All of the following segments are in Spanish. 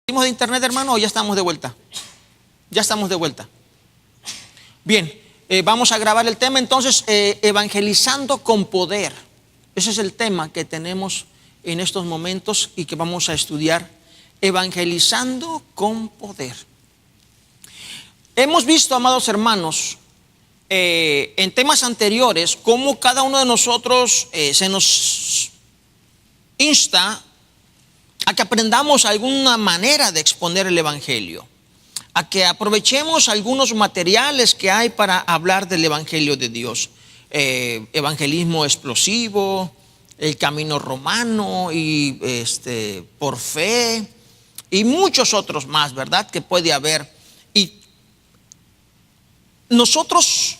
¿De internet, hermano, o ya estamos de vuelta? Ya estamos de vuelta. Bien, vamos a grabar el tema entonces, evangelizando con poder. Ese es el tema que tenemos en estos momentos y que vamos a estudiar, evangelizando con poder. Hemos visto, amados hermanos, en temas anteriores, cómo cada uno de nosotros se nos insta a que aprendamos alguna manera de exponer el evangelio, a que aprovechemos algunos materiales que hay para hablar del evangelio de Dios. Evangelismo explosivo, el camino romano y por fe y muchos otros más, ¿verdad? Que puede haber. Y nosotros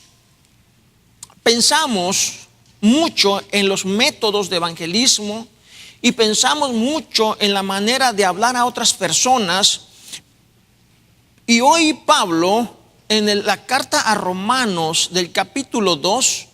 pensamos mucho en los métodos de evangelismo y pensamos mucho en la manera de hablar a otras personas. Y hoy Pablo, en la carta a Romanos del capítulo 2,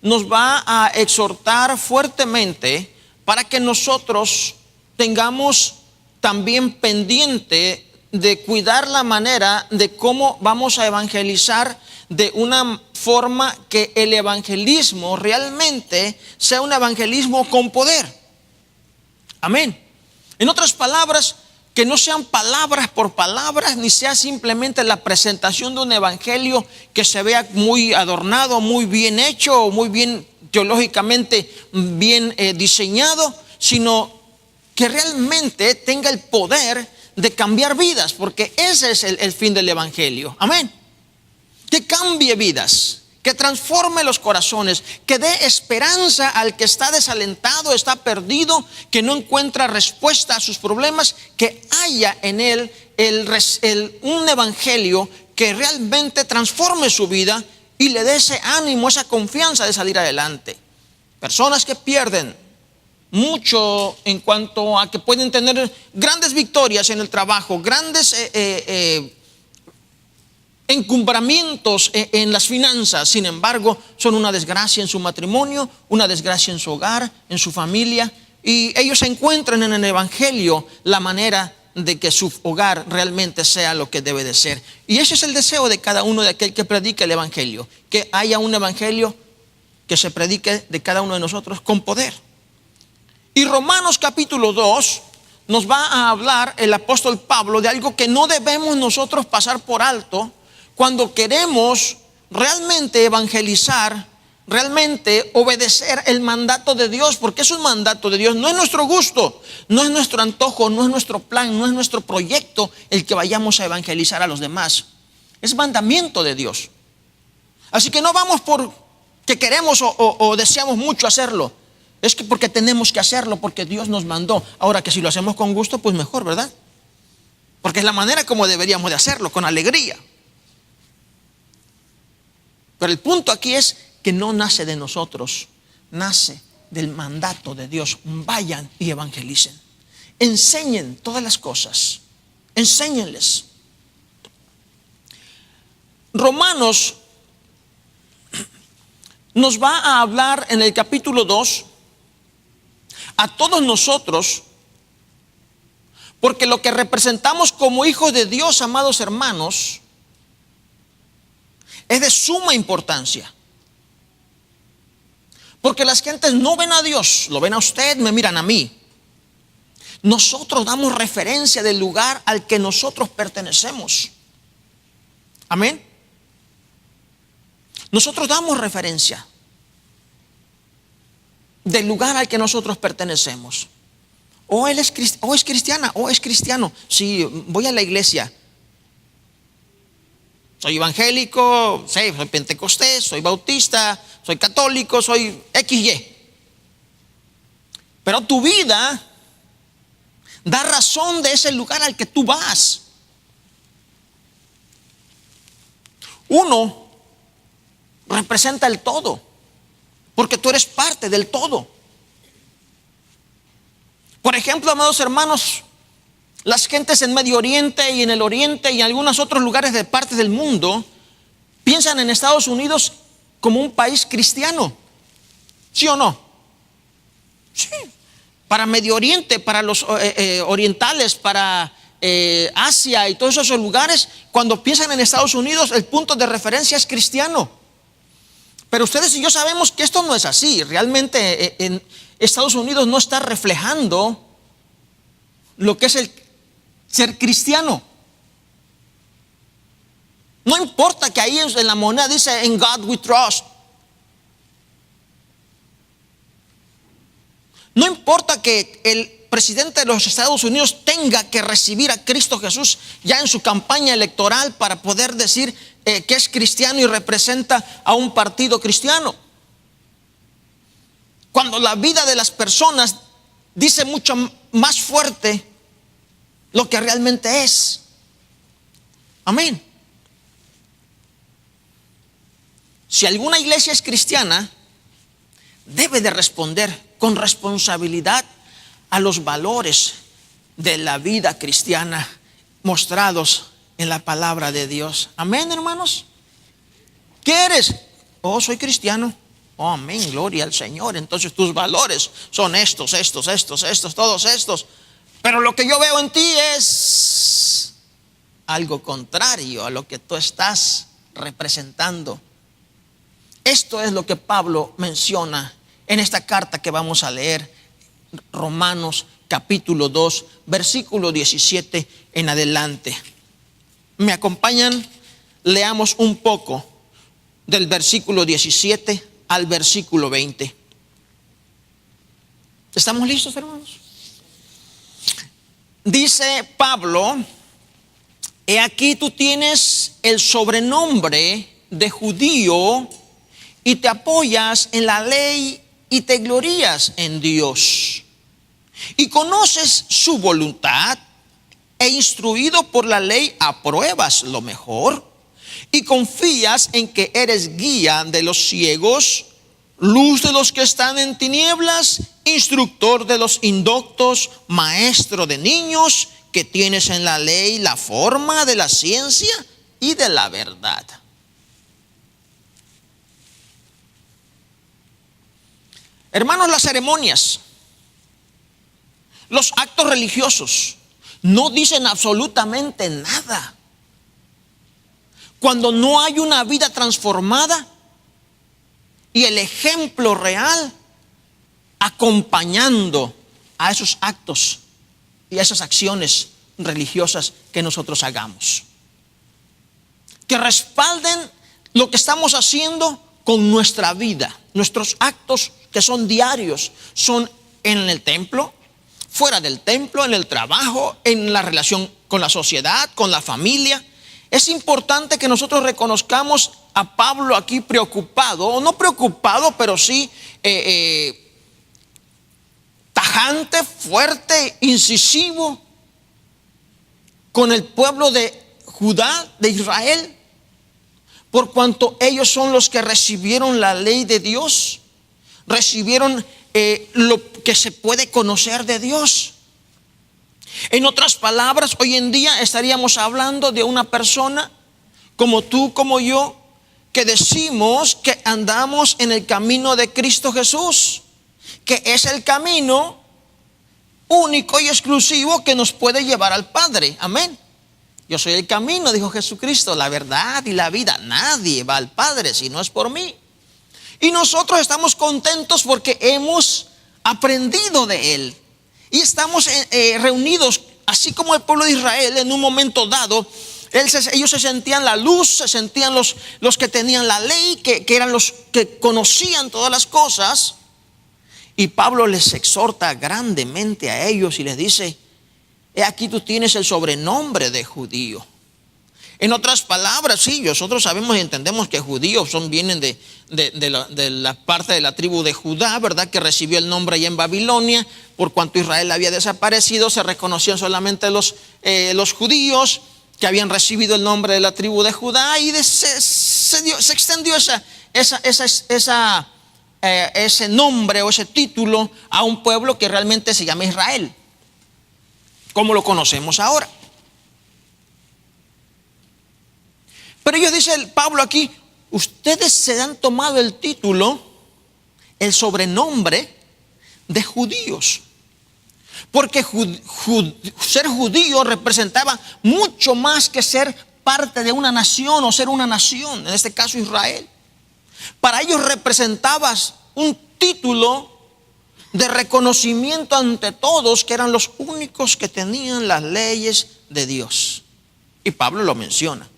nos va a exhortar fuertemente para que nosotros tengamos también pendiente de cuidar la manera de cómo vamos a evangelizar de una forma que el evangelismo realmente sea un evangelismo con poder. Amén. En otras palabras, que no sean palabras por palabras, ni sea simplemente la presentación de un evangelio que se vea muy adornado, muy bien hecho, muy bien teológicamente bien diseñado, sino que realmente tenga el poder de cambiar vidas, porque ese es el fin del evangelio. Amén. Que cambie vidas, que transforme los corazones, que dé esperanza al que está desalentado, está perdido, que no encuentra respuesta a sus problemas, que haya en él un evangelio que realmente transforme su vida y le dé ese ánimo, esa confianza de salir adelante. Personas que pierden mucho en cuanto a que pueden tener grandes victorias en el trabajo, grandes encumbramientos en las finanzas, sin embargo son una desgracia en su matrimonio, una desgracia en su hogar, en su familia, y ellos encuentran en el evangelio la manera de que su hogar realmente sea lo que debe de ser. Y ese es el deseo de cada uno de aquel que predica el evangelio, que haya un evangelio que se predique de cada uno de nosotros con poder. Y Romanos capítulo 2 nos va a hablar el apóstol Pablo de algo que no debemos nosotros pasar por alto cuando queremos realmente evangelizar, realmente obedecer el mandato de Dios, porque es un mandato de Dios, no es nuestro gusto, no es nuestro antojo, no es nuestro plan, no es nuestro proyecto el que vayamos a evangelizar a los demás. Es mandamiento de Dios. Así que no vamos porque queremos o deseamos mucho hacerlo. Es que porque tenemos que hacerlo, porque Dios nos mandó. Ahora que si lo hacemos con gusto, pues mejor, ¿verdad? Porque es la manera como deberíamos de hacerlo, con alegría. Pero el punto aquí es que no nace de nosotros, nace del mandato de Dios. Vayan y evangelicen. Enseñen todas las cosas. Enséñenles. Romanos nos va a hablar en el capítulo 2 a todos nosotros, porque lo que representamos como hijos de Dios, amados hermanos, es de suma importancia. Porque las gentes no ven a Dios, lo ven a usted, me miran a mí. Nosotros damos referencia del lugar al que nosotros pertenecemos. Amén. Nosotros damos referencia del lugar al que nosotros pertenecemos. O es cristiana, o es cristiano. Sí, voy a la iglesia. Soy evangélico, soy pentecostés, soy bautista, soy católico, soy XY. Pero tu vida da razón de ese lugar al que tú vas. Uno representa el todo, porque tú eres parte del todo. Por ejemplo, amados hermanos, las gentes en Medio Oriente y en el Oriente y en algunos otros lugares de partes del mundo piensan en Estados Unidos como un país cristiano. ¿Sí o no? Sí. Para Medio Oriente, para los orientales, para Asia y todos esos lugares, cuando piensan en Estados Unidos, el punto de referencia es cristiano. Pero ustedes y yo sabemos que esto no es así. Realmente en Estados Unidos no está reflejando lo que es el ser cristiano. No importa que ahí en la moneda dice "In God we trust". No importa que el presidente de los Estados Unidos tenga que recibir a Cristo Jesús ya en su campaña electoral para poder decir que es cristiano y representa a un partido cristiano. Cuando la vida de las personas dice mucho más fuerte lo que realmente es. Amén. Si alguna iglesia es cristiana, debe de responder con responsabilidad a los valores de la vida cristiana mostrados en la palabra de Dios. Amén, hermanos. ¿Qué eres? Oh, soy cristiano. Oh, amén, gloria al Señor. Entonces tus valores son estos, todos estos. Pero lo que yo veo en ti es algo contrario a lo que tú estás representando. Esto es lo que Pablo menciona en esta carta que vamos a leer, Romanos capítulo 2, versículo 17 en adelante. ¿Me acompañan? Leamos un poco del versículo 17 al versículo 20. ¿Estamos listos, hermanos? Dice Pablo: he aquí tú tienes el sobrenombre de judío y te apoyas en la ley y te glorías en Dios. Y conoces su voluntad e instruido por la ley apruebas lo mejor. Y confías en que eres guía de los ciegos, luz de los que están en tinieblas, instructor de los indoctos, maestro de niños, que tienes en la ley la forma de la ciencia y de la verdad. Hermanos, las ceremonias, los actos religiosos no dicen absolutamente nada cuando no hay una vida transformada y el ejemplo real acompañando a esos actos y a esas acciones religiosas que nosotros hagamos, que respalden lo que estamos haciendo con nuestra vida. Nuestros actos que son diarios son en el templo, fuera del templo, en el trabajo, en la relación con la sociedad, con la familia. Es importante que nosotros reconozcamos a Pablo aquí preocupado, o no preocupado, pero sí tajante, fuerte, incisivo con el pueblo de Judá, de Israel, por cuanto ellos son los que recibieron la ley de Dios, recibieron lo que se puede conocer de Dios. En otras palabras, hoy en día estaríamos hablando de una persona como tú, como yo, que decimos que andamos en el camino de Cristo Jesús, que es el camino único y exclusivo que nos puede llevar al Padre. Amén. Yo soy el camino, dijo Jesucristo, la verdad y la vida. Nadie va al Padre si no es por mí. Y nosotros estamos contentos porque hemos aprendido de Él. Y estamos reunidos, así como el pueblo de Israel en un momento dado. Ellos se sentían la luz, se sentían los que tenían la ley, que eran los que conocían todas las cosas. Y Pablo les exhorta grandemente a ellos y les dice: he aquí tú tienes el sobrenombre de judío. En otras palabras, sí, nosotros sabemos y entendemos que judíos vienen de la parte de la tribu de Judá, ¿verdad? Que recibió el nombre allá en Babilonia. Por cuanto Israel había desaparecido, se reconocían solamente los judíos que habían recibido el nombre de la tribu de Judá. Y se extendió ese nombre o ese título a un pueblo que realmente se llama Israel, como lo conocemos ahora. Pero ellos, dice Pablo aquí, ustedes se han tomado el título, el sobrenombre de judíos. Porque ser judío representaba mucho más que ser parte de una nación o ser una nación, en este caso Israel. Para ellos representabas un título de reconocimiento ante todos, que eran los únicos que tenían las leyes de Dios. Y Pablo lo menciona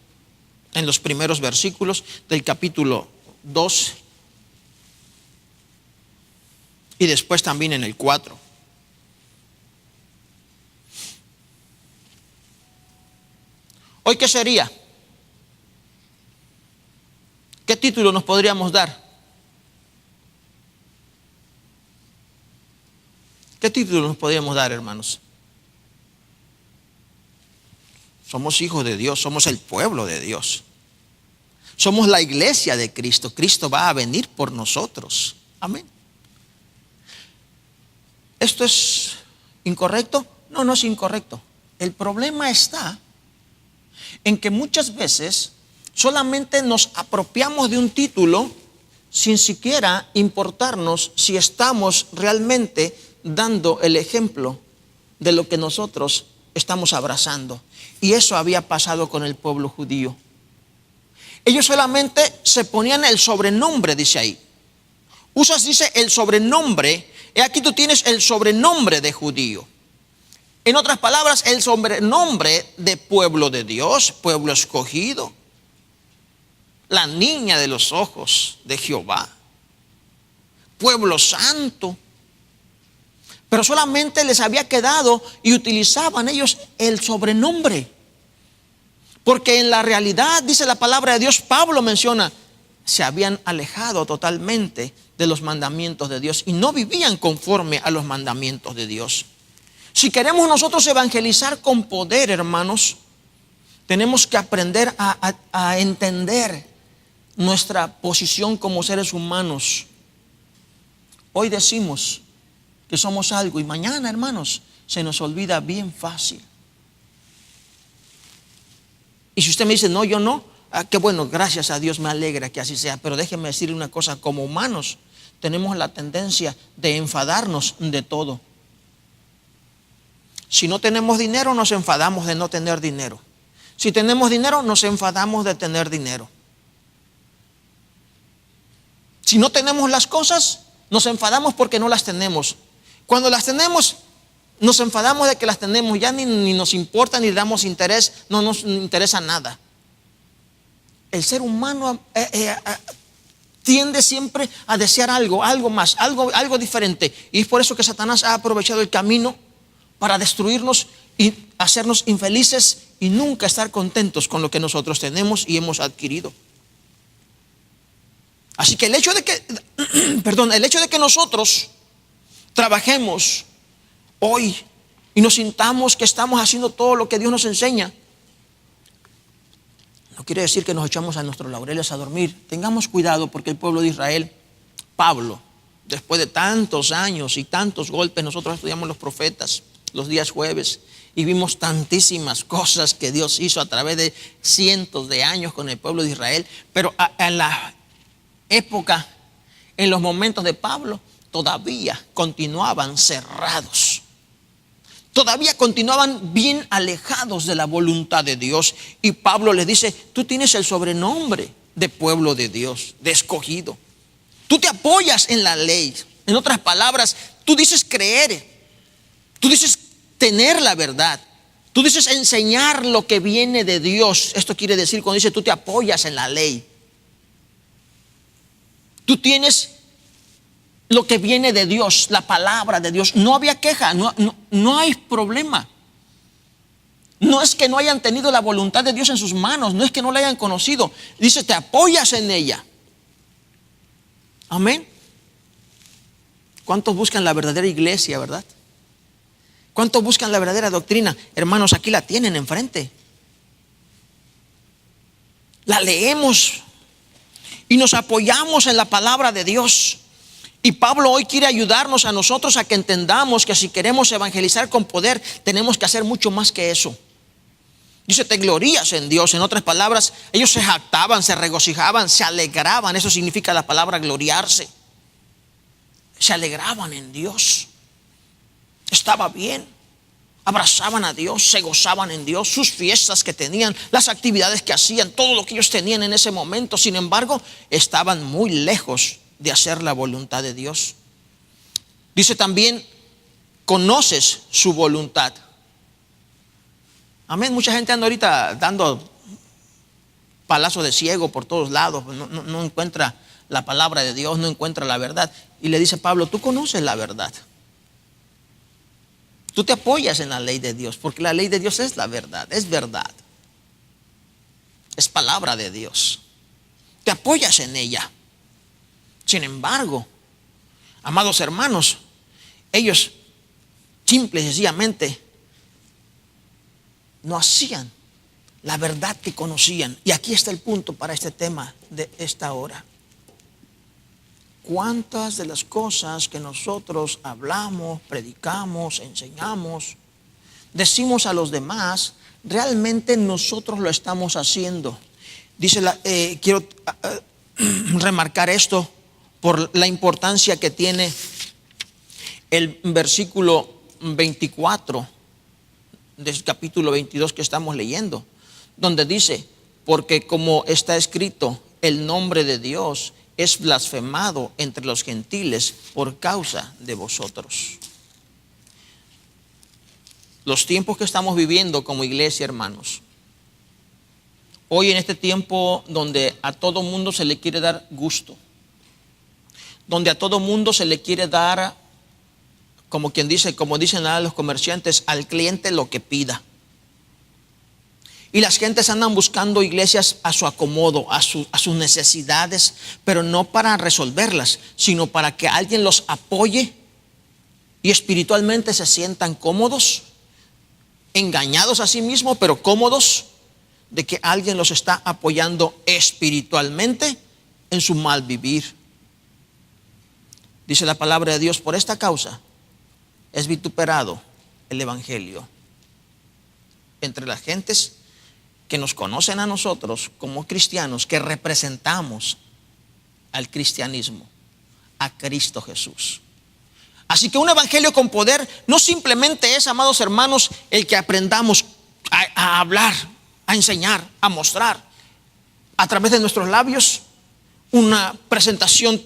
en los primeros versículos del capítulo 2 y después también en el 4. ¿Hoy qué sería? ¿Qué título nos podríamos dar? ¿Qué título nos podríamos dar, hermanos? Somos hijos de Dios, somos el pueblo de Dios. Somos la iglesia de Cristo. Cristo va a venir por nosotros. Amén. ¿Esto es incorrecto? No, no es incorrecto. El problema está en que muchas veces solamente nos apropiamos de un título sin siquiera importarnos si estamos realmente dando el ejemplo de lo que nosotros estamos abrazando. Y eso había pasado con el pueblo judío. Ellos solamente se ponían el sobrenombre, dice ahí. Usas, dice, el sobrenombre. Y aquí tú tienes el sobrenombre de judío. En otras palabras, el sobrenombre de pueblo de Dios, pueblo escogido, la niña de los ojos de Jehová, pueblo santo. Pero solamente les había quedado y utilizaban ellos el sobrenombre. Porque en la realidad, dice la palabra de Dios, Pablo menciona, se habían alejado totalmente de los mandamientos de Dios y no vivían conforme a los mandamientos de Dios. Si queremos nosotros evangelizar con poder, hermanos, tenemos que aprender a entender nuestra posición como seres humanos. Hoy decimos que somos algo y mañana, hermanos, se nos olvida bien fácil. Y si usted me dice, no, yo no, qué bueno, gracias a Dios, me alegra que así sea. Pero déjeme decirle una cosa, como humanos tenemos la tendencia de enfadarnos de todo. Si no tenemos dinero, nos enfadamos de no tener dinero. Si tenemos dinero, nos enfadamos de tener dinero. Si no tenemos las cosas, nos enfadamos porque no las tenemos. Cuando las tenemos, nos enfadamos de que las tenemos. Ya ni nos importa, ni damos interés, no nos interesa nada. El ser humano tiende siempre a desear algo más, algo diferente. Y es por eso que Satanás ha aprovechado el camino para destruirnos y hacernos infelices y nunca estar contentos con lo que nosotros tenemos y hemos adquirido. Así que el hecho de que nosotros trabajemos hoy y nos sintamos que estamos haciendo todo lo que Dios nos enseña, no quiere decir que nos echamos a nuestros laureles a dormir. Tengamos cuidado, porque el pueblo de Israel, Pablo, después de tantos años y tantos golpes, nosotros estudiamos los profetas los días jueves y vimos tantísimas cosas que Dios hizo a través de cientos de años con el pueblo de Israel. Pero en la época, en los momentos de Pablo, todavía continuaban cerrados. Todavía continuaban bien alejados de la voluntad de Dios. Y Pablo les dice, tú tienes el sobrenombre de pueblo de Dios, de escogido. Tú te apoyas en la ley. En otras palabras, tú dices creer. Tú dices tener la verdad. Tú dices enseñar lo que viene de Dios. Esto quiere decir cuando dice tú te apoyas en la ley. Tú tienes lo que viene de Dios, la palabra de Dios. No había queja, no hay problema. No es que no hayan tenido la voluntad de Dios en sus manos, no es que no la hayan conocido. Dice, te apoyas en ella. Amén. ¿Cuántos buscan la verdadera iglesia, verdad? ¿Cuántos buscan la verdadera doctrina? Hermanos, aquí la tienen enfrente. La leemos y nos apoyamos en la palabra de Dios. Y Pablo hoy quiere ayudarnos a nosotros a que entendamos que si queremos evangelizar con poder, tenemos que hacer mucho más que eso. Dice, te glorías en Dios. En otras palabras, ellos se jactaban, se regocijaban, se alegraban. Eso significa la palabra gloriarse. Se alegraban en Dios. estaba bien. Abrazaban a Dios, se gozaban en Dios, sus fiestas que tenían, las actividades que hacían, todo lo que ellos tenían en ese momento. Sin embargo, estaban muy lejos de hacer la voluntad de Dios. Dice también, conoces su voluntad. Amén. Mucha gente anda ahorita dando palazos de ciego por todos lados. No encuentra la palabra de Dios, no encuentra la verdad. Y le dice Pablo, tú conoces la verdad. Tú te apoyas en la ley de Dios, porque la ley de Dios es la verdad, es verdad. Es palabra de Dios. Te apoyas en ella. Sin embargo, amados hermanos, ellos simple y sencillamente no hacían la verdad que conocían. Y aquí está el punto para este tema de esta hora. ¿Cuántas de las cosas que nosotros hablamos, predicamos, enseñamos, decimos a los demás, realmente nosotros lo estamos haciendo? Dice, quiero remarcar esto por la importancia que tiene el versículo 24 del capítulo 22 que estamos leyendo, donde dice, porque como está escrito, el nombre de Dios es blasfemado entre los gentiles por causa de vosotros. Los tiempos que estamos viviendo como iglesia, hermanos, hoy en este tiempo donde a todo mundo se le quiere dar gusto, donde a todo mundo se le quiere dar, como quien dice, como dicen los comerciantes, al cliente lo que pida. Y las gentes andan buscando iglesias a su acomodo, a sus necesidades, pero no para resolverlas, sino para que alguien los apoye y espiritualmente se sientan cómodos, engañados a sí mismos, pero cómodos de que alguien los está apoyando espiritualmente en su mal vivir. Dice la palabra de Dios, por esta causa es vituperado el evangelio entre las gentes que nos conocen a nosotros como cristianos, que representamos al cristianismo, a Cristo Jesús. Así que un evangelio con poder no simplemente es, amados hermanos, el que aprendamos a hablar, a enseñar, a mostrar a través de nuestros labios una presentación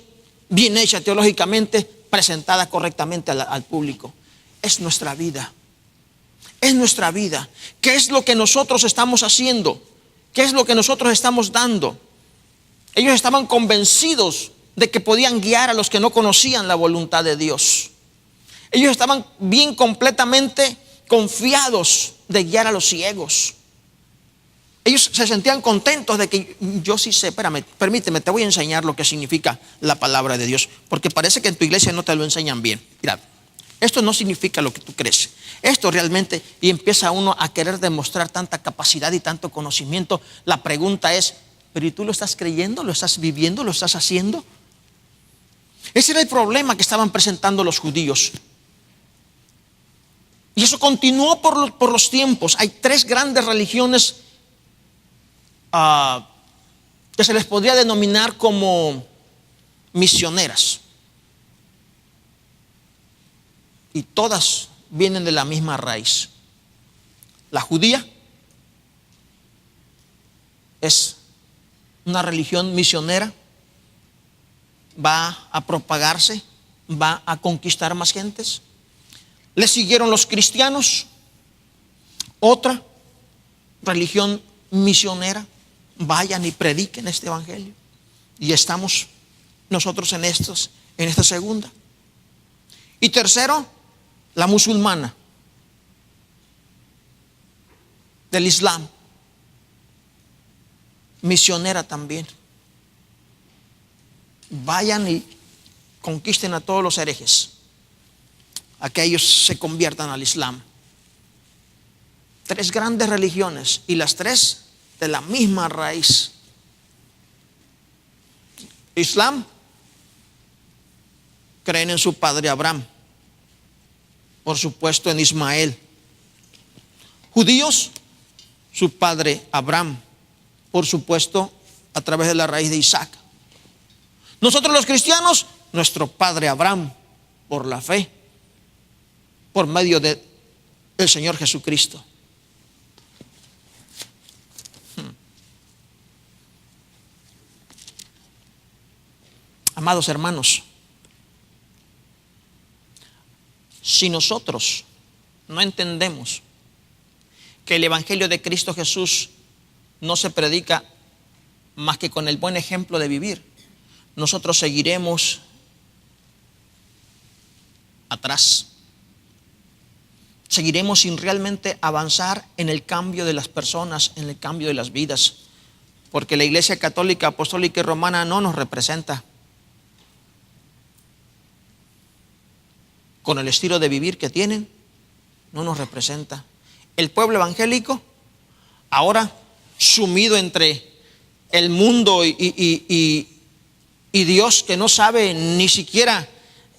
bien hecha teológicamente, presentada correctamente al público. Es nuestra vida. Es nuestra vida. ¿Qué es lo que nosotros estamos haciendo? ¿Qué es lo que nosotros estamos dando? Ellos estaban convencidos de que podían guiar a los que no conocían la voluntad de Dios. Ellos estaban bien completamente confiados de guiar a los ciegos. Ellos se sentían contentos de que yo sí sé, espérame, permíteme, te voy a enseñar lo que significa la palabra de Dios, porque parece que en tu iglesia no te lo enseñan bien. Mira, esto no significa lo que tú crees. Esto realmente, y empieza uno a querer demostrar tanta capacidad y tanto conocimiento. La pregunta es, ¿pero y tú lo estás creyendo? ¿Lo estás viviendo? ¿Lo estás haciendo? Ese era el problema que estaban presentando los judíos. Y eso continuó por los tiempos. Hay tres grandes religiones que se les podría denominar como misioneras. Y todas vienen de la misma raíz. La judía es una religión misionera, va a propagarse, va a conquistar más gentes. Le siguieron los cristianos, otra religión misionera, vayan y prediquen este evangelio. Y estamos nosotros en esta segunda. Y tercero, la musulmana, del Islam, misionera también. Vayan y conquisten a todos los herejes, a que ellos se conviertan al Islam. Tres grandes religiones y las tres de la misma raíz. Islam, creen en su padre Abraham, por supuesto en Ismael. Judíos, su padre Abraham, por supuesto a través de la raíz de Isaac. Nosotros los cristianos, nuestro padre Abraham, por la fe. por medio de el Señor Jesucristo. Amados hermanos, si nosotros no entendemos que el Evangelio de Cristo Jesús no se predica más que con el buen ejemplo de vivir, nosotros seguiremos atrás. Seguiremos sin realmente avanzar en el cambio de las personas, en el cambio de las vidas, porque la Iglesia Católica, Apostólica y Romana no nos representa. Con el estilo de vivir que tienen, no nos representa. El pueblo evangélico, ahora sumido entre el mundo y Dios, que no sabe ni siquiera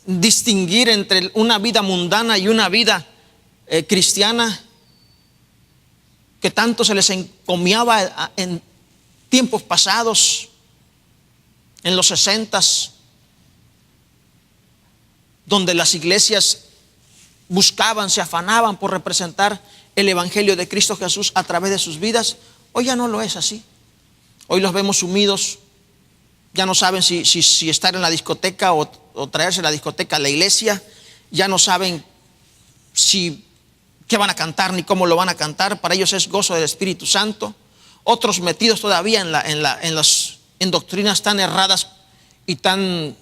distinguir entre una vida mundana y una vida cristiana, que tanto se les encomiaba en tiempos pasados, en los 60s, donde las iglesias buscaban, se afanaban por representar el Evangelio de Cristo Jesús a través de sus vidas. Hoy ya no lo es así. Hoy los vemos sumidos, ya no saben si estar en la discoteca o traerse la discoteca a la iglesia, ya no saben qué van a cantar ni cómo lo van a cantar. Para ellos es gozo del Espíritu Santo. Otros metidos todavía en doctrinas tan erradas y tan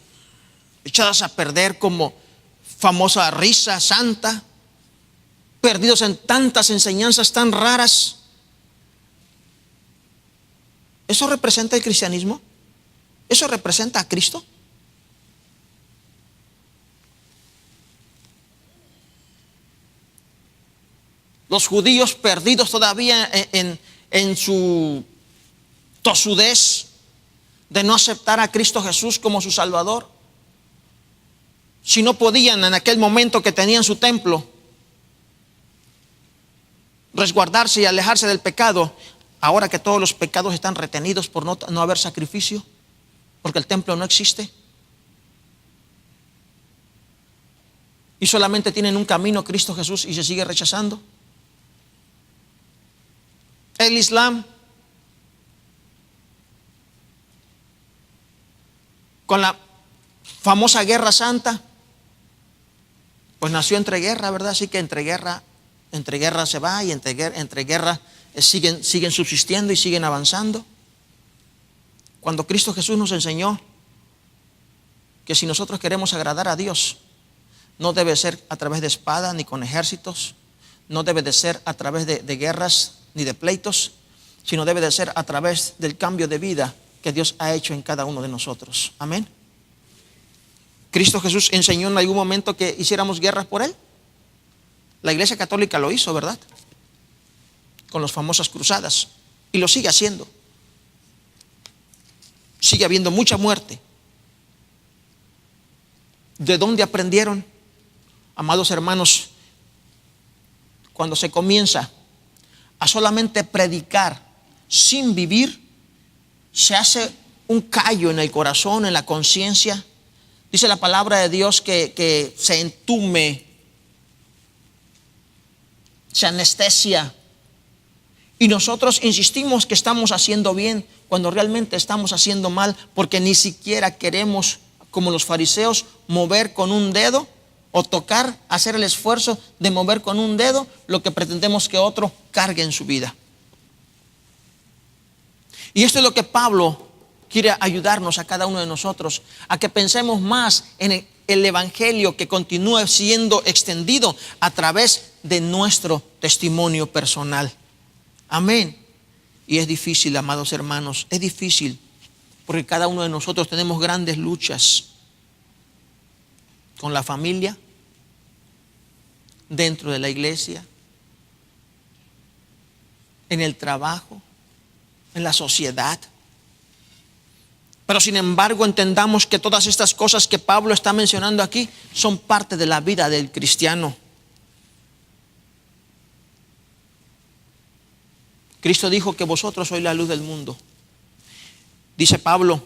echadas a perder como famosa risa santa, perdidos en tantas enseñanzas tan raras. ¿Eso representa el cristianismo? ¿Eso representa a Cristo? Los judíos perdidos todavía en su tosudez de no aceptar a Cristo Jesús como su Salvador. Si no podían en aquel momento que tenían su templo resguardarse y alejarse del pecado, ahora que todos los pecados están retenidos por no haber sacrificio, porque el templo no existe, y solamente tienen un camino, Cristo Jesús, y se sigue rechazando. El Islam, con la famosa guerra santa, pues nació entre guerra, ¿verdad? Así que entre guerra se va, y entre guerra siguen subsistiendo y siguen avanzando. Cuando Cristo Jesús nos enseñó que si nosotros queremos agradar a Dios, no debe ser a través de espada ni con ejércitos, no debe de ser a través de guerras ni de pleitos, sino debe de ser a través del cambio de vida que Dios ha hecho en cada uno de nosotros. Amén. Cristo Jesús enseñó en algún momento que hiciéramos guerras por Él. La Iglesia Católica lo hizo, ¿verdad? Con las famosas cruzadas, y lo sigue haciendo. Sigue habiendo mucha muerte. ¿De dónde aprendieron? Amados hermanos, cuando se comienza a solamente predicar sin vivir, se hace un callo en el corazón, en la conciencia. Dice la palabra de Dios que se entume, se anestesia. Y nosotros insistimos que estamos haciendo bien cuando realmente estamos haciendo mal, porque ni siquiera queremos, como los fariseos, mover con un dedo o tocar, hacer el esfuerzo de mover con un dedo lo que pretendemos que otro cargue en su vida. Y esto es lo que Pablo quiere ayudarnos a cada uno de nosotros, a que pensemos más en el Evangelio que continúe siendo extendido a través de nuestro testimonio personal. Amén. Y es difícil, amados hermanos, es difícil, porque cada uno de nosotros tenemos grandes luchas con la familia, dentro de la iglesia, en el trabajo, en la sociedad. Pero sin embargo entendamos que todas estas cosas que Pablo está mencionando aquí son parte de la vida del cristiano. Cristo dijo que vosotros sois la luz del mundo. Dice Pablo,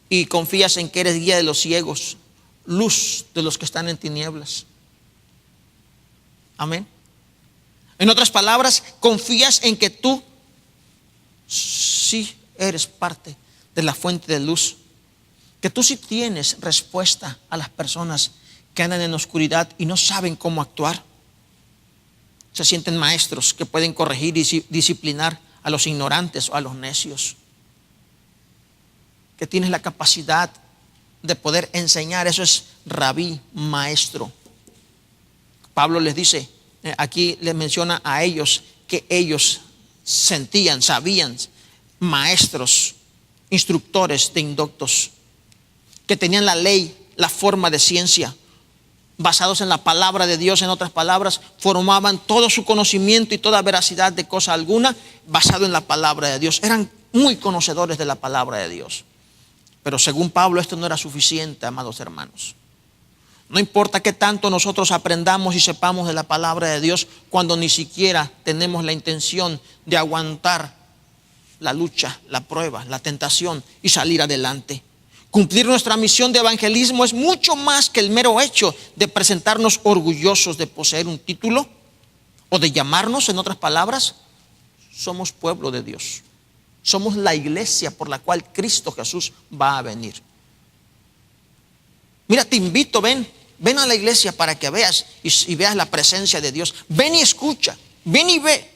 y confías en que eres guía de los ciegos, luz de los que están en tinieblas. Amén. En otras palabras, confías en que tú sí eres parte de la fuente de luz, que tú sí tienes respuesta a las personas que andan en oscuridad y no saben cómo actuar. Se sienten maestros que pueden corregir y disciplinar a los ignorantes o a los necios, que tienes la capacidad de poder enseñar. Eso es rabí, maestro. Pablo les dice, aquí les menciona a ellos, que ellos sentían, sabían, maestros, instructores de indoctos, que tenían la ley, la forma de ciencia, basados en la palabra de Dios. En otras palabras, formaban todo su conocimiento y toda veracidad de cosa alguna basado en la palabra de Dios. Eran muy conocedores de la palabra de Dios. Pero según Pablo, esto no era suficiente, amados hermanos. No importa qué tanto nosotros aprendamos y sepamos de la palabra de Dios, cuando ni siquiera tenemos la intención de aguantar la lucha, la prueba, la tentación y salir adelante. Cumplir nuestra misión de evangelismo es mucho más que el mero hecho de presentarnos orgullosos de poseer un título o de llamarnos, en otras palabras, somos pueblo de Dios. Somos la iglesia por la cual Cristo Jesús va a venir. Mira, te invito, ven a la iglesia para que veas y veas la presencia de Dios. Ven y escucha, ven y ve.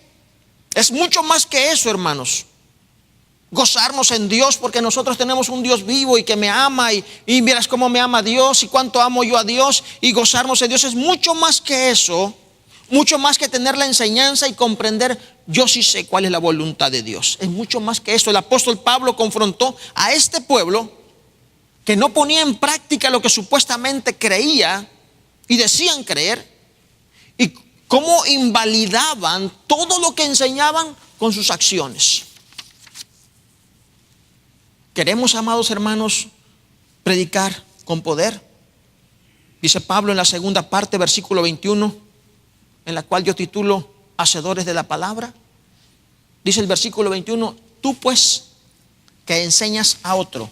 Es mucho más que eso, hermanos. Gozarnos en Dios, porque nosotros tenemos un Dios vivo y que me ama, y miras cómo me ama Dios y cuánto amo yo a Dios, y gozarnos en Dios es mucho más que eso, mucho más que tener la enseñanza y comprender, yo sí sé cuál es la voluntad de Dios. Es mucho más que eso. El apóstol Pablo confrontó a este pueblo que no ponía en práctica lo que supuestamente creía y decían creer, y cómo invalidaban todo lo que enseñaban con sus acciones. Queremos, amados hermanos, predicar con poder. Dice Pablo en la segunda parte, versículo 21, en la cual yo titulo Hacedores de la palabra. Dice el versículo 21, tú pues que enseñas a otro,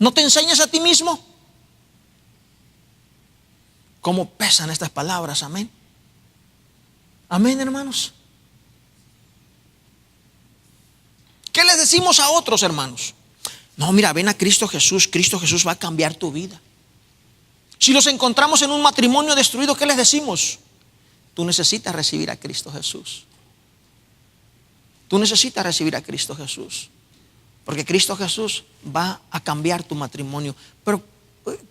¿no te enseñas a ti mismo? ¿Cómo pesan estas palabras? Amén. Amén, hermanos. ¿Qué les decimos a otros, hermanos? No, mira, ven a Cristo Jesús. Cristo Jesús va a cambiar tu vida. Si los encontramos en un matrimonio destruido, ¿qué les decimos? Tú necesitas recibir a Cristo Jesús. Tú necesitas recibir a Cristo Jesús, porque Cristo Jesús va a cambiar tu matrimonio. Pero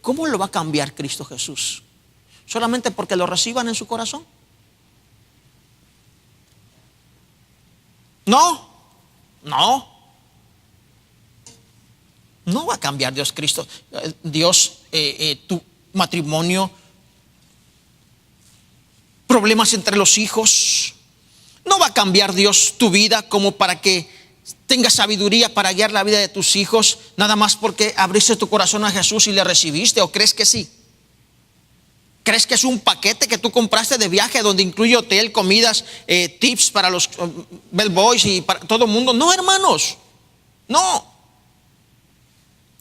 ¿cómo lo va a cambiar Cristo Jesús? ¿Solamente porque lo reciban en su corazón? No va a cambiar Dios tu matrimonio, problemas entre los hijos. No va a cambiar Dios tu vida como para que tengas sabiduría para guiar la vida de tus hijos, nada más porque abriste tu corazón a Jesús y le recibiste. ¿O crees que sí? ¿Crees que es un paquete que tú compraste de viaje donde incluye hotel, comidas, tips para los bellboys y para todo el mundo? No, hermanos, no.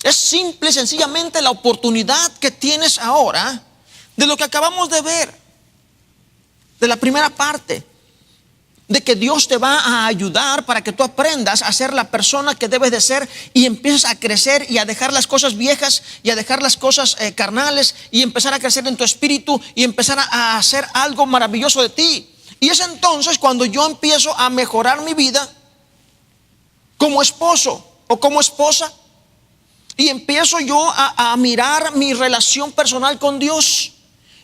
Es simple y sencillamente la oportunidad que tienes ahora de lo que acabamos de ver, de la primera parte, de que Dios te va a ayudar para que tú aprendas a ser la persona que debes de ser y empieces a crecer y a dejar las cosas viejas y a dejar las cosas carnales y empezar a crecer en tu espíritu y empezar a hacer algo maravilloso de ti. Y es entonces cuando yo empiezo a mejorar mi vida como esposo o como esposa, y empiezo yo a mirar mi relación personal con Dios.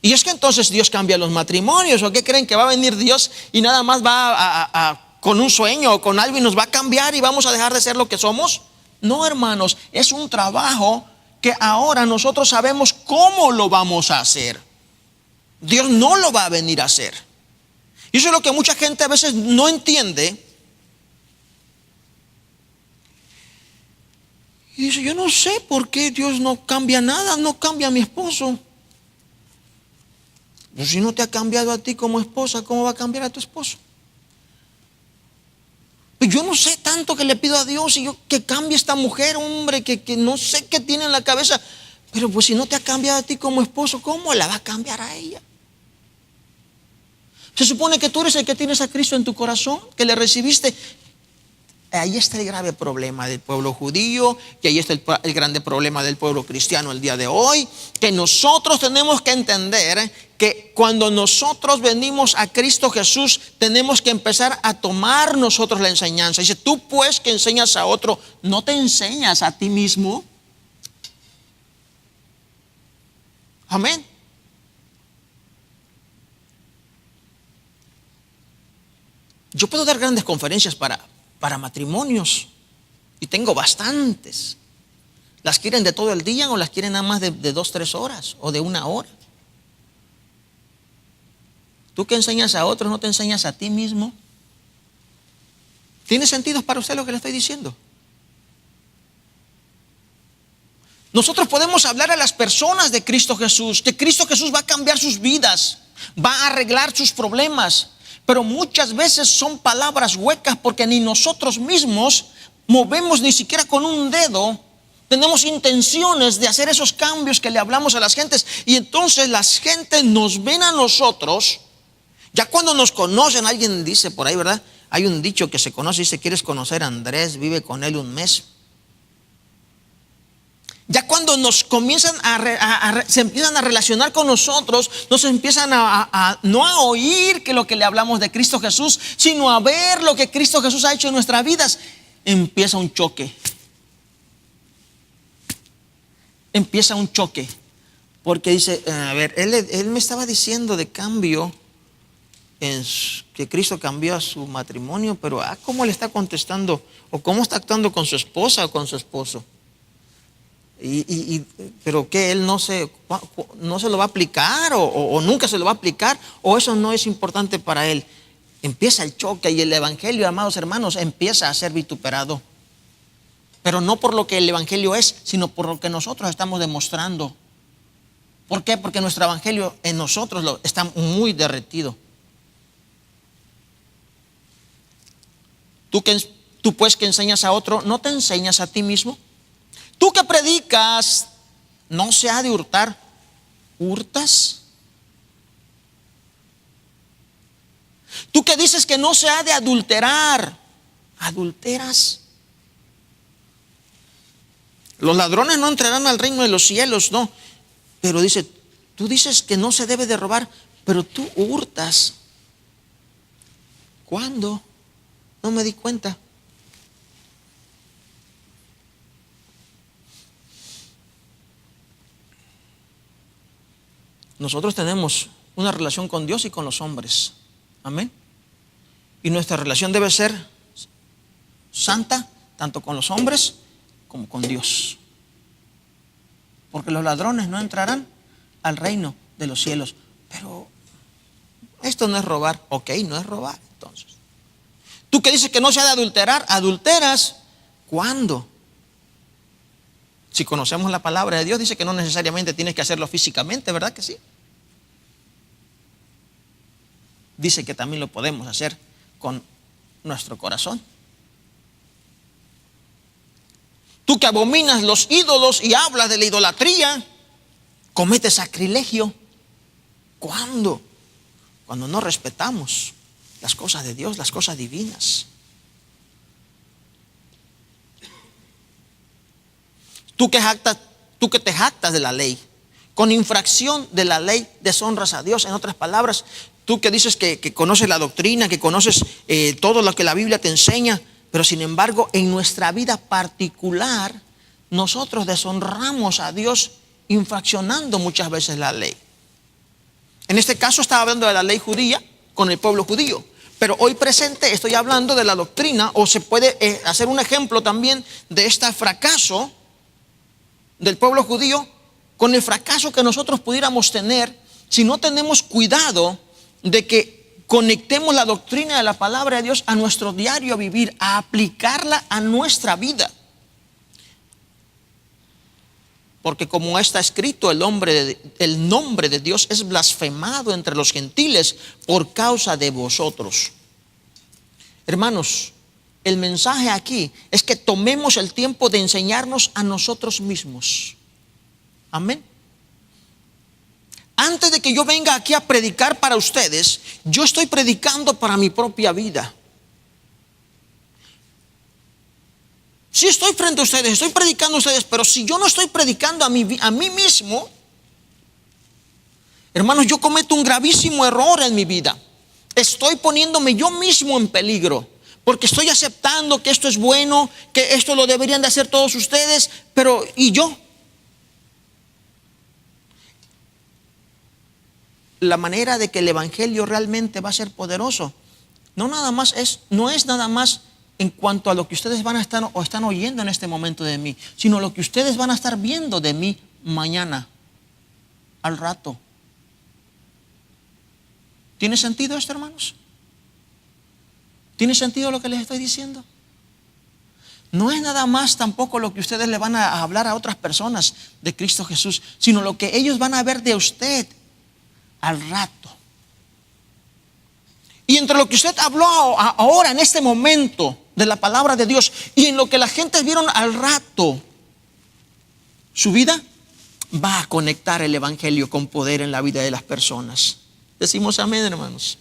Y es que entonces Dios cambia los matrimonios. ¿O qué creen? ¿Que va a venir Dios y nada más va con un sueño o con algo y nos va a cambiar y vamos a dejar de ser lo que somos? No, hermanos, es un trabajo que ahora nosotros sabemos cómo lo vamos a hacer. Dios no lo va a venir a hacer. Y eso es lo que mucha gente a veces no entiende. Y dice, yo no sé por qué Dios no cambia nada, no cambia a mi esposo. Pero si no te ha cambiado a ti como esposa, ¿cómo va a cambiar a tu esposo? Pues yo no sé tanto que le pido a Dios y yo que cambie esta mujer, hombre, que no sé qué tiene en la cabeza. Pero pues si no te ha cambiado a ti como esposo, ¿cómo la va a cambiar a ella? Se supone que tú eres el que tienes a Cristo en tu corazón, que le recibiste. Ahí está el grave problema del pueblo judío, y ahí está el grande problema del pueblo cristiano el día de hoy, que nosotros tenemos que entender que cuando nosotros venimos a Cristo Jesús, tenemos que empezar a tomar nosotros la enseñanza. Dice, tú pues que enseñas a otro, ¿no te enseñas a ti mismo? Amén. Yo puedo dar grandes conferencias para matrimonios, y tengo bastantes. ¿Las quieren de todo el día o las quieren nada más de 2-3 horas o de 1 hora? Tú que enseñas a otros, ¿no te enseñas a ti mismo? ¿Tiene sentido para usted lo que le estoy diciendo? Nosotros podemos hablar a las personas de Cristo Jesús, que Cristo Jesús va a cambiar sus vidas, va a arreglar sus problemas, pero muchas veces son palabras huecas porque ni nosotros mismos movemos ni siquiera con un dedo. Tenemos intenciones de hacer esos cambios que le hablamos a las gentes, y entonces las gentes nos ven a nosotros. Ya cuando nos conocen, alguien dice por ahí, ¿verdad? Hay un dicho que se conoce, dice, ¿quieres conocer a Andrés? Vive con él 1 mes. Ya cuando nos comienzan se empiezan a relacionar con nosotros, nos empiezan no a oír que lo que le hablamos de Cristo Jesús, sino a ver lo que Cristo Jesús ha hecho en nuestras vidas. Empieza un choque. Empieza un choque. Porque dice, a ver, él me estaba diciendo de cambio, que Cristo cambió a su matrimonio, pero ¿cómo le está contestando? ¿O cómo está actuando con su esposa o con su esposo? Pero que él no se lo va a aplicar, o nunca se lo va a aplicar, o eso no es importante para él. Empieza el choque, y el evangelio, amados hermanos, empieza a ser vituperado, pero no por lo que el evangelio es, sino por lo que nosotros estamos demostrando. ¿Por qué? Porque nuestro evangelio en nosotros está muy derretido. Tú pues que enseñas a otro, ¿no te enseñas a ti mismo? Tú que predicas, no se ha de hurtar, ¿hurtas? Tú que dices que no se ha de adulterar, ¿adulteras? Los ladrones no entrarán al reino de los cielos, no. Pero dice, tú dices que no se debe de robar, pero tú hurtas. ¿Cuándo? No me di cuenta. Nosotros tenemos una relación con Dios y con los hombres. Amén. Y nuestra relación debe ser santa, tanto con los hombres como con Dios. Porque los ladrones no entrarán al reino de los cielos. Pero esto no es robar. Ok, no es robar entonces. Tú que dices que no se ha de adulterar, ¿adulteras? ¿Cuándo? Si conocemos la palabra de Dios, dice que no necesariamente tienes que hacerlo físicamente, ¿verdad que sí? Dice que también lo podemos hacer con nuestro corazón. Tú que abominas los ídolos y hablas de la idolatría, cometes sacrilegio. ¿Cuándo? Cuando no respetamos las cosas de Dios, las cosas divinas. Tú que te jactas de la ley, con infracción de la ley deshonras a Dios. En otras palabras, tú que dices que conoces la doctrina, que conoces todo lo que la Biblia te enseña, pero sin embargo en nuestra vida particular nosotros deshonramos a Dios infraccionando muchas veces la ley. En este caso estaba hablando de la ley judía con el pueblo judío, pero hoy presente estoy hablando de la doctrina, o se puede hacer un ejemplo también de este fracaso del pueblo judío con el fracaso que nosotros pudiéramos tener si no tenemos cuidado de que conectemos la doctrina de la palabra de Dios a nuestro diario vivir, a aplicarla a nuestra vida. Porque como está escrito, el nombre de Dios es blasfemado entre los gentiles por causa de vosotros. Hermanos, el mensaje aquí es que tomemos el tiempo de enseñarnos a nosotros mismos. Amén. Antes de que yo venga aquí a predicar para ustedes, yo estoy predicando para mi propia vida. Si estoy frente a ustedes, estoy predicando a ustedes, pero si yo no estoy predicando a mí mismo, hermanos, yo cometo un gravísimo error en mi vida. Estoy poniéndome yo mismo en peligro, porque estoy aceptando que esto es bueno, que esto lo deberían de hacer todos ustedes, pero ¿y yo? La manera de que el evangelio realmente va a ser poderoso no es nada más en cuanto a lo que ustedes van a estar o están oyendo en este momento de mí, sino lo que ustedes van a estar viendo de mí mañana, al rato. ¿Tiene sentido esto, hermanos? ¿Tiene sentido lo que les estoy diciendo? No es nada más tampoco lo que ustedes le van a hablar a otras personas de Cristo Jesús, sino lo que ellos van a ver de usted al rato. Y entre lo que usted habló ahora en este momento de la palabra de Dios y en lo que la gente vieron al rato, su vida va a conectar el evangelio con poder en la vida de las personas. Decimos amén, hermanos.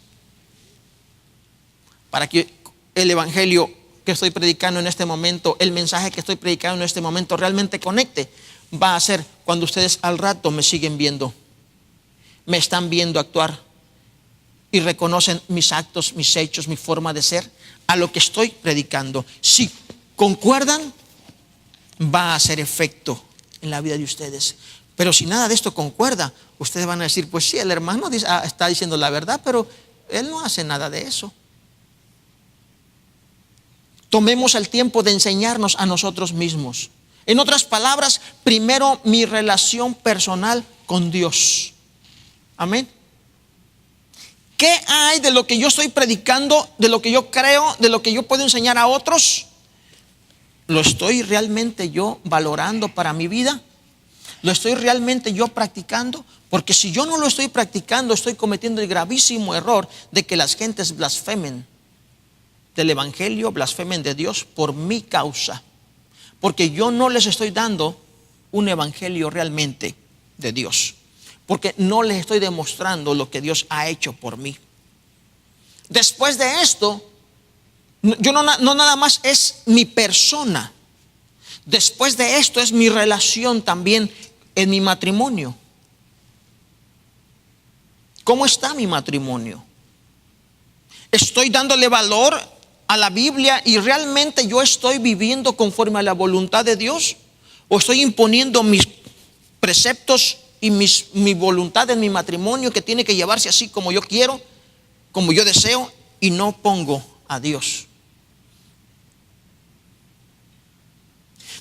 Para que el evangelio que estoy predicando en este momento, el mensaje que estoy predicando en este momento realmente conecte, va a ser cuando ustedes al rato me siguen viendo, me están viendo actuar y reconocen mis actos, mis hechos, mi forma de ser a lo que estoy predicando. Si concuerdan, va a hacer efecto en la vida de ustedes. Pero si nada de esto concuerda, ustedes van a decir, pues sí, el hermano está diciendo la verdad, pero él no hace nada de eso. Tomemos el tiempo de enseñarnos a nosotros mismos. En otras palabras, primero mi relación personal con Dios. Amén. ¿Qué hay de lo que yo estoy predicando, de lo que yo creo, de lo que yo puedo enseñar a otros? ¿Lo estoy realmente yo valorando para mi vida? ¿Lo estoy realmente yo practicando? Porque si yo no lo estoy practicando, estoy cometiendo el gravísimo error de que las gentes blasfemen del evangelio, blasfemen de Dios por mi causa. Porque yo no les estoy dando un evangelio realmente de Dios. Porque no les estoy demostrando lo que Dios ha hecho por mí. Después de esto, yo no nada más es mi persona. Después de esto es mi relación también en mi matrimonio. ¿Cómo está mi matrimonio? ¿Estoy dándole valor a la Biblia y realmente yo estoy viviendo conforme a la voluntad de Dios? ¿O estoy imponiendo mis preceptos y mi voluntad en mi matrimonio, que tiene que llevarse así como yo quiero, como yo deseo, y no pongo a Dios?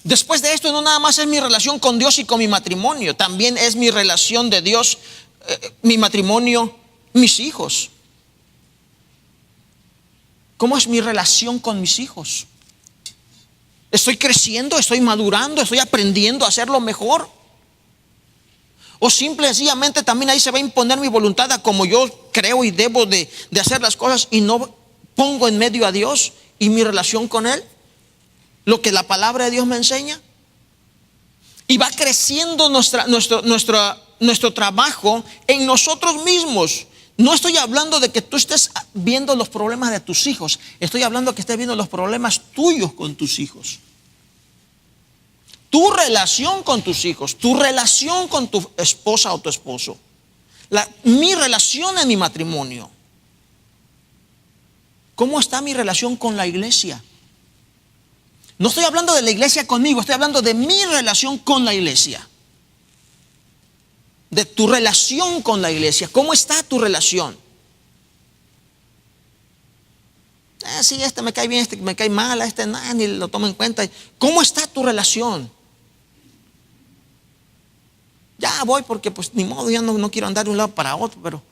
Después de esto, no nada más es mi relación con Dios y con mi matrimonio, también es mi relación de Dios, mi matrimonio, mis hijos. ¿Cómo es mi relación con mis hijos? ¿Estoy creciendo? ¿Estoy madurando? ¿Estoy aprendiendo a hacerlo mejor? O simple y sencillamente también ahí se va a imponer mi voluntad a como yo creo y debo de hacer las cosas, y no pongo en medio a Dios y mi relación con Él, lo que la palabra de Dios me enseña. Y va creciendo nuestro trabajo en nosotros mismos. No estoy hablando de que tú estés viendo los problemas de tus hijos, estoy hablando de que estés viendo los problemas tuyos con tus hijos. Tu relación con tus hijos, tu relación con tu esposa o tu esposo, mi relación en mi matrimonio. ¿Cómo está mi relación con la iglesia? No estoy hablando de la iglesia conmigo, estoy hablando de mi relación con la iglesia. De tu relación con la iglesia. ¿Cómo está tu relación? Sí, este me cae bien, este me cae mal, este nada, ni lo tomo en cuenta. ¿Cómo está tu relación? Ya voy porque pues ni modo, ya no quiero andar de un lado para otro, pero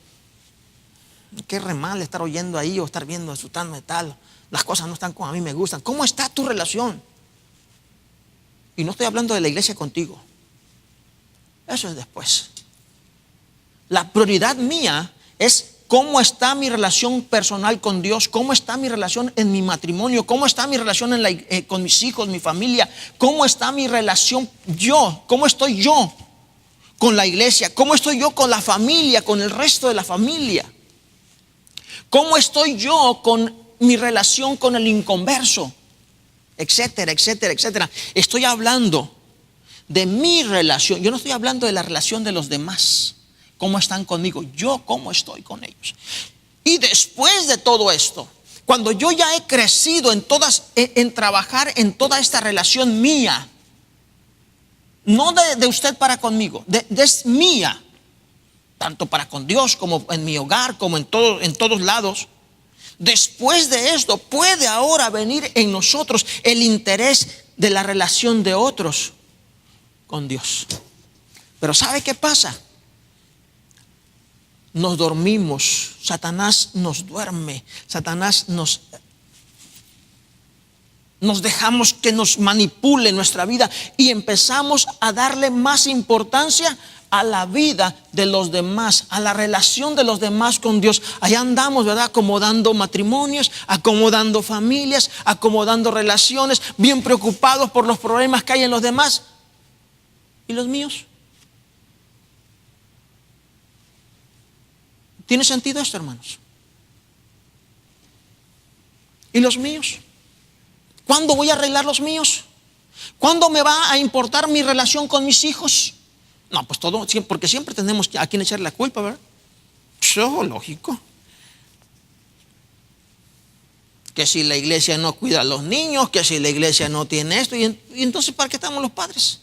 qué re mal estar oyendo ahí o estar viendo, disfrutando de tal. Las cosas no están como a mí me gustan. ¿Cómo está tu relación? Y no estoy hablando de la iglesia contigo. Eso es después. La prioridad mía es cómo está mi relación personal con Dios, cómo está mi relación en mi matrimonio, cómo está mi relación con mis hijos, mi familia, cómo está mi relación cómo estoy yo con la iglesia, cómo estoy yo con la familia, con el resto de la familia, cómo estoy yo con mi relación con el inconverso, etcétera, etcétera, etcétera. Estoy hablando de mi relación. Yo no estoy hablando de la relación de los demás, cómo están conmigo, yo cómo estoy con ellos. Y después de todo esto, cuando yo ya he crecido en trabajar en toda esta relación mía, no de usted para conmigo, es mía, tanto para con Dios como en mi hogar, como en todos lados. Después de esto puede ahora venir en nosotros el interés de la relación de otros con Dios. Pero ¿sabe qué pasa? Nos dormimos, Satanás nos duerme, Satanás nos dejamos que nos manipule nuestra vida y empezamos a darle más importancia a la vida de los demás, a la relación de los demás con Dios. Allá andamos, ¿verdad? Acomodando matrimonios, acomodando familias, acomodando relaciones, bien preocupados por los problemas que hay en los demás. ¿Y los míos? ¿Tiene sentido esto, hermanos? ¿Y los míos? ¿Cuándo voy a arreglar los míos? ¿Cuándo me va a importar mi relación con mis hijos? No, pues todo, porque siempre tenemos a quien echar la culpa, ¿verdad? Eso, lógico. Que si la iglesia no cuida a los niños, que si la iglesia no tiene esto, y entonces ¿para qué estamos los padres?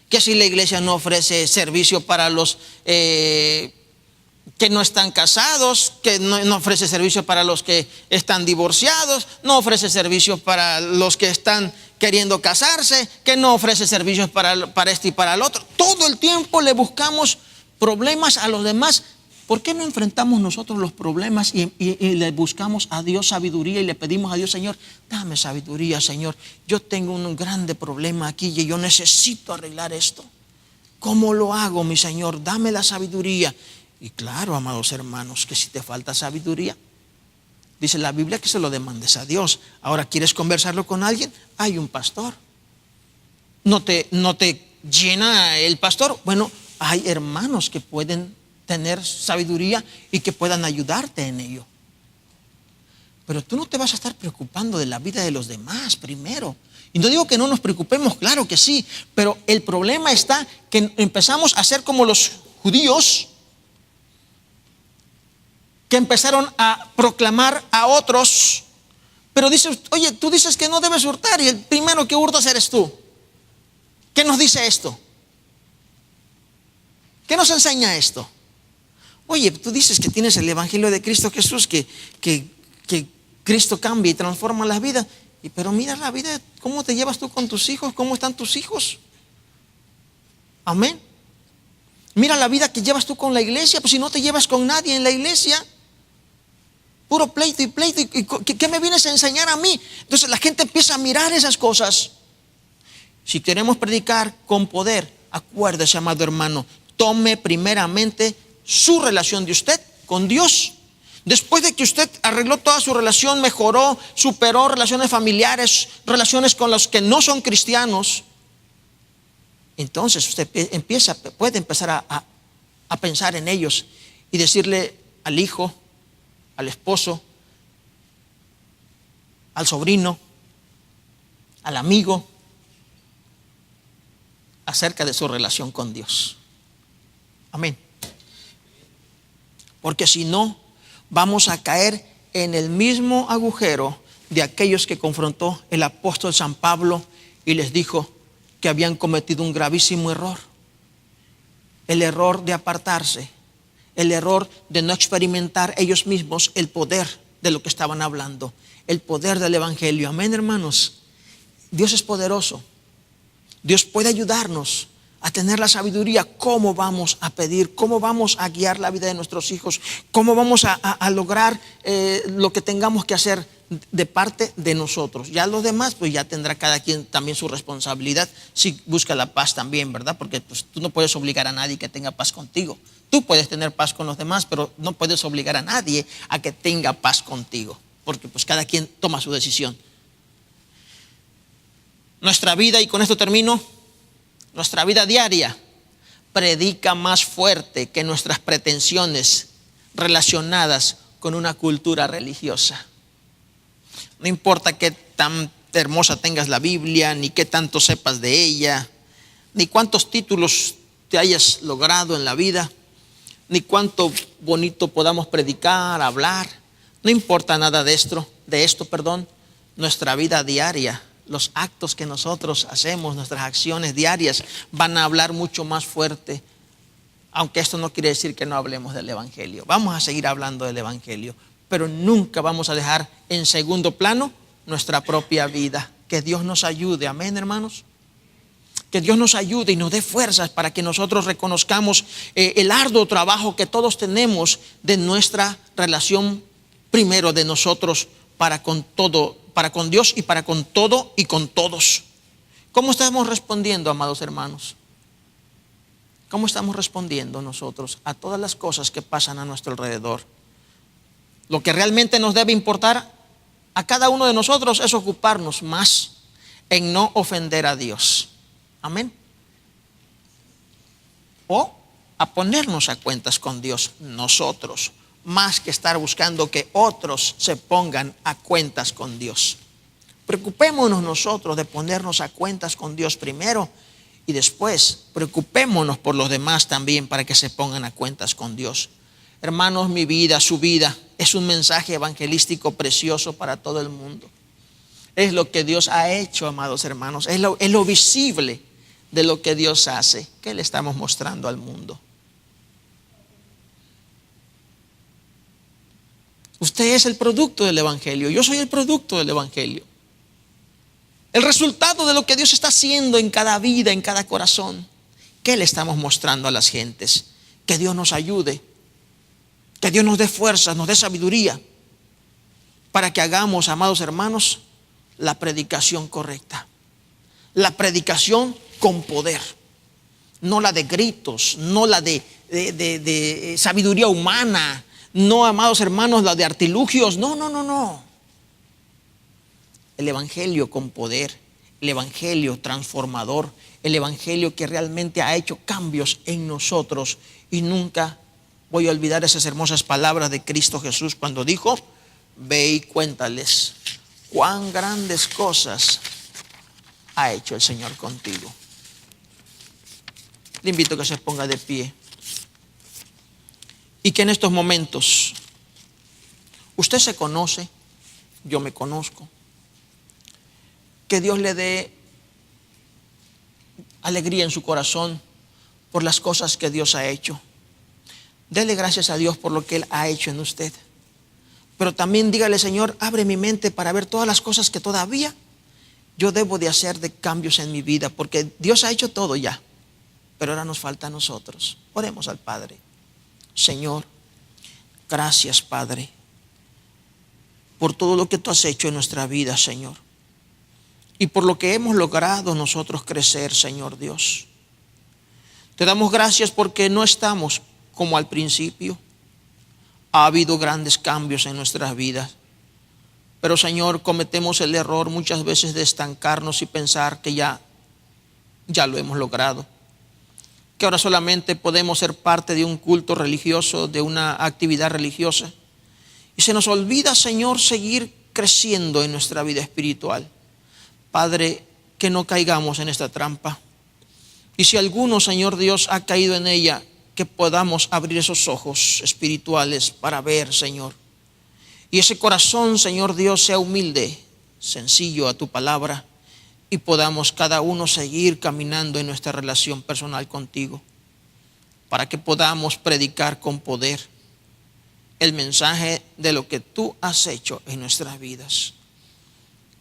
Que si la iglesia no ofrece servicio para los que no están casados, que no ofrece servicio para los que están divorciados, no ofrece servicios para los que están queriendo casarse, que no ofrece servicios para este y para el otro. Todo el tiempo le buscamos problemas a los demás. ¿Por qué no enfrentamos nosotros los problemas y le buscamos a Dios sabiduría y le pedimos a Dios, Señor, dame sabiduría, Señor? Yo tengo un grande problema aquí y yo necesito arreglar esto. ¿Cómo lo hago, mi Señor? Dame la sabiduría. Y claro, amados hermanos, que si te falta sabiduría, dice la Biblia que se lo demandes a Dios. Ahora, ¿quieres conversarlo con alguien? Hay un pastor. ¿No te llena el pastor? Bueno, hay hermanos que pueden tener sabiduría y que puedan ayudarte en ello. Pero tú no te vas a estar preocupando de la vida de los demás primero. Y no digo que no nos preocupemos, claro que sí, pero el problema está que empezamos a ser como los judíos, que empezaron a proclamar a otros, pero dice, oye, tú dices que no debes hurtar y el primero que hurtas eres tú. ¿Qué nos dice esto? ¿Qué nos enseña esto? Oye, tú dices que tienes el evangelio de Cristo Jesús, que Cristo cambia y transforma las vidas, pero mira la vida, ¿cómo te llevas tú con tus hijos? ¿Cómo están tus hijos? Amén. Mira la vida que llevas tú con la iglesia, pues si no te llevas con nadie en la iglesia, puro pleito y pleito, ¿qué me vienes a enseñar a mí? Entonces la gente empieza a mirar esas cosas. Si queremos predicar con poder, acuérdese, amado hermano, tome primeramente su relación de usted con Dios. Después de que usted arregló toda su relación, mejoró, superó relaciones familiares, relaciones con los que no son cristianos, entonces usted puede empezar a pensar en ellos y decirle al hijo, al esposo, al sobrino, al amigo, acerca de su relación con Dios. Amén. Porque si no, vamos a caer en el mismo agujero de aquellos que confrontó el apóstol San Pablo y les dijo que habían cometido un gravísimo error. El error de apartarse, el error de no experimentar ellos mismos el poder de lo que estaban hablando, el poder del evangelio. Amén, hermanos. Dios es poderoso. Dios puede ayudarnos a tener la sabiduría, cómo vamos a pedir, cómo vamos a guiar la vida de nuestros hijos, cómo vamos a lograr lo que tengamos que hacer de parte de nosotros. Ya los demás, pues ya tendrá cada quien también su responsabilidad, si busca la paz también, ¿verdad? Porque pues, tú no puedes obligar a nadie que tenga paz contigo. Tú puedes tener paz con los demás, pero no puedes obligar a nadie a que tenga paz contigo, porque pues cada quien toma su decisión. Nuestra vida, y con esto termino, nuestra vida diaria predica más fuerte que nuestras pretensiones relacionadas con una cultura religiosa. No importa qué tan hermosa tengas la Biblia, ni qué tanto sepas de ella, ni cuántos títulos te hayas logrado en la vida, ni cuánto bonito podamos predicar, hablar. No importa nada de esto, nuestra vida diaria, los actos que nosotros hacemos, nuestras acciones diarias van a hablar mucho más fuerte. Aunque esto no quiere decir que no hablemos del Evangelio. Vamos a seguir hablando del Evangelio, pero nunca vamos a dejar en segundo plano nuestra propia vida. Que Dios nos ayude, amén, hermanos. Que Dios nos ayude y nos dé fuerzas para que nosotros reconozcamos el arduo trabajo que todos tenemos de nuestra relación primero de nosotros para con todo, para con Dios y para con todo y con todos. ¿Cómo estamos respondiendo, amados hermanos? ¿Cómo estamos respondiendo nosotros a todas las cosas que pasan a nuestro alrededor? Lo que realmente nos debe importar a cada uno de nosotros es ocuparnos más en no ofender a Dios. Amén. O a ponernos a cuentas con Dios nosotros, más que estar buscando que otros se pongan a cuentas con Dios. Preocupémonos nosotros de ponernos a cuentas con Dios primero y después preocupémonos por los demás también para que se pongan a cuentas con Dios. Hermanos, mi vida, su vida es un mensaje evangelístico precioso para todo el mundo. Es lo que Dios ha hecho, amados hermanos. Es lo visible de lo que Dios hace. ¿Qué le estamos mostrando al mundo? Usted es el producto del Evangelio. Yo soy el producto del Evangelio. El resultado de lo que Dios está haciendo en cada vida, en cada corazón. ¿Qué le estamos mostrando a las gentes? Que Dios nos ayude. Que Dios nos dé fuerzas, nos dé sabiduría. Para que hagamos, amados hermanos, la predicación correcta. La predicación con poder. No la de gritos, no la de sabiduría humana. No, amados hermanos, la de artilugios. No. El Evangelio con poder. El Evangelio transformador. El Evangelio que realmente ha hecho cambios en nosotros. Y nunca voy a olvidar esas hermosas palabras de Cristo Jesús cuando dijo: ve y cuéntales cuán grandes cosas ha hecho el Señor contigo. Le invito a que se ponga de pie y que en estos momentos usted se conoce, yo me conozco. Que Dios le dé alegría en su corazón por las cosas que Dios ha hecho. Dele gracias a Dios por lo que Él ha hecho en usted. Pero también dígale: Señor, abre mi mente para ver todas las cosas que todavía yo debo de hacer de cambios en mi vida, porque Dios ha hecho todo ya, pero ahora nos falta a nosotros. Oremos al Padre. Señor, gracias, Padre, por todo lo que tú has hecho en nuestra vida, Señor, y por lo que hemos logrado nosotros crecer, Señor Dios. Te damos gracias porque no estamos como al principio. Ha habido grandes cambios en nuestras vidas. Pero, Señor, cometemos el error muchas veces de estancarnos y pensar que ya lo hemos logrado. Que ahora solamente podemos ser parte de un culto religioso, de una actividad religiosa. Y se nos olvida, Señor, seguir creciendo en nuestra vida espiritual. Padre, que no caigamos en esta trampa. Y si alguno, Señor Dios, ha caído en ella, que podamos abrir esos ojos espirituales para ver, Señor. Y ese corazón, Señor Dios, sea humilde, sencillo a tu palabra, y podamos cada uno seguir caminando en nuestra relación personal contigo, para que podamos predicar con poder el mensaje de lo que tú has hecho en nuestras vidas,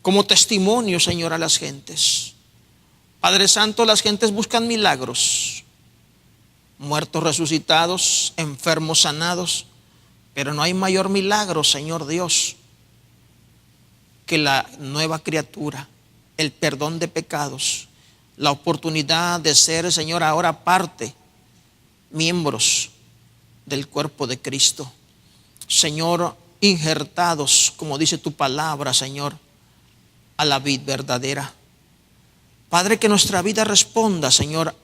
como testimonio, Señor, a las gentes, Padre Santo, las gentes buscan milagros, muertos resucitados, enfermos sanados, pero no hay mayor milagro, Señor Dios, que la nueva criatura, el perdón de pecados, la oportunidad de ser, Señor, ahora parte, miembros del cuerpo de Cristo. Señor, injertados, como dice tu palabra, Señor, a la vid verdadera. Padre, que nuestra vida responda, Señor,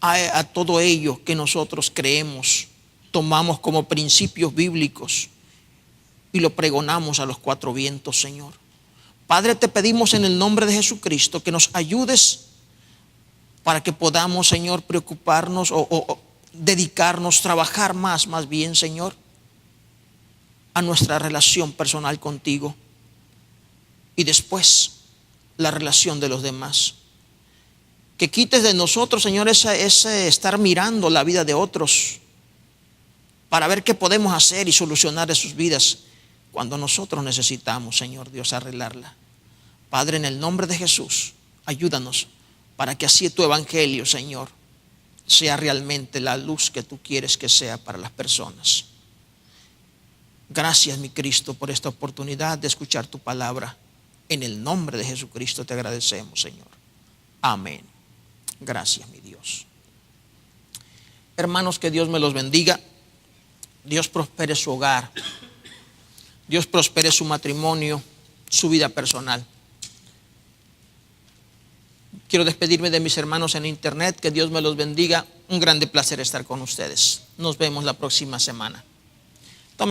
a todo ello que nosotros creemos, tomamos como principios bíblicos y lo pregonamos a los cuatro vientos, Señor. Padre, te pedimos en el nombre de Jesucristo que nos ayudes para que podamos, Señor, preocuparnos o dedicarnos, trabajar más bien, Señor, a nuestra relación personal contigo y después la relación de los demás. Que quites de nosotros, Señor, ese estar mirando la vida de otros para ver qué podemos hacer y solucionar sus vidas cuando nosotros necesitamos, Señor Dios, arreglarla. Padre, en el nombre de Jesús, ayúdanos para que así tu evangelio, Señor, sea realmente la luz que tú quieres que sea para las personas. Gracias, mi Cristo, por esta oportunidad de escuchar tu palabra. En el nombre de Jesucristo te agradecemos, Señor. Amén. Gracias, mi Dios. Hermanos, que Dios me los bendiga. Dios prospere su hogar. Dios prospere su matrimonio, su vida personal. Quiero despedirme de mis hermanos en internet. Que Dios me los bendiga. Un grande placer estar con ustedes. Nos vemos la próxima semana.